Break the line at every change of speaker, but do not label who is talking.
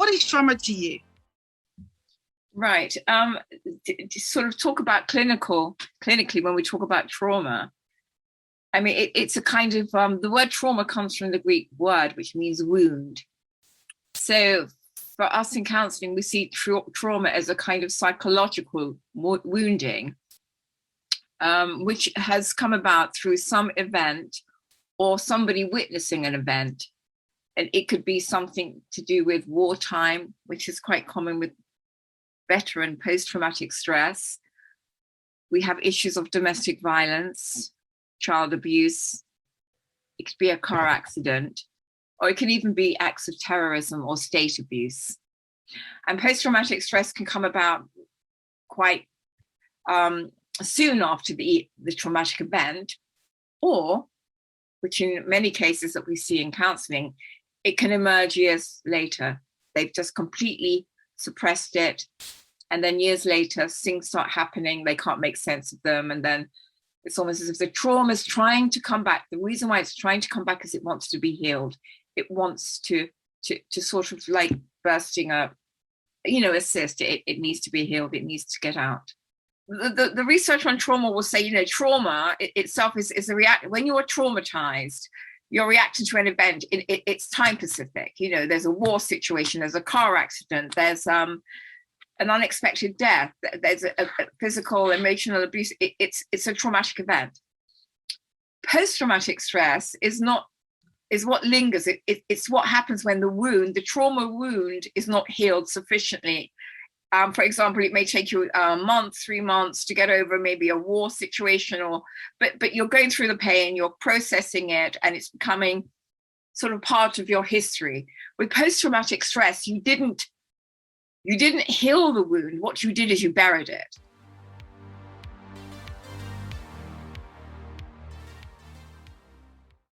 What is trauma to you?
Right. To sort of talk about clinically, when we talk about trauma, I mean, it's a kind of, the word trauma comes from the Greek word, which means wound. So for us in counseling, we see trauma as a kind of psychological wounding, which has come about through some event or somebody witnessing an event. And it could be something to do with wartime, which is quite common with veteran post-traumatic stress. We have issues of domestic violence, child abuse. It could be a car accident, or it can even be acts of terrorism or state abuse. And post-traumatic stress can come about quite soon after the traumatic event, or, which in many cases that we see in counseling, it can emerge years later. They've just completely suppressed it. And then years later, things start happening. They can't make sense of them. And then it's almost as if the trauma is trying to come back. The reason why it's trying to come back is it wants to be healed. It wants to sort of like bursting a cyst. It needs to be healed. It needs to get out. The research on trauma will say, trauma itself is a react. When you're traumatized, you're reacting to an event. It's time specific. There's a war situation. There's a car accident. There's an unexpected death. There's a physical, emotional abuse. It's a traumatic event. Post-traumatic stress is what lingers. It's what happens when the trauma wound is not healed sufficiently. For example, it may take you a month, 3 months to get over maybe a war situation, but you're going through the pain, you're processing it, and it's becoming sort of part of your history. With post-traumatic stress, you didn't heal the wound. What you did is you buried it.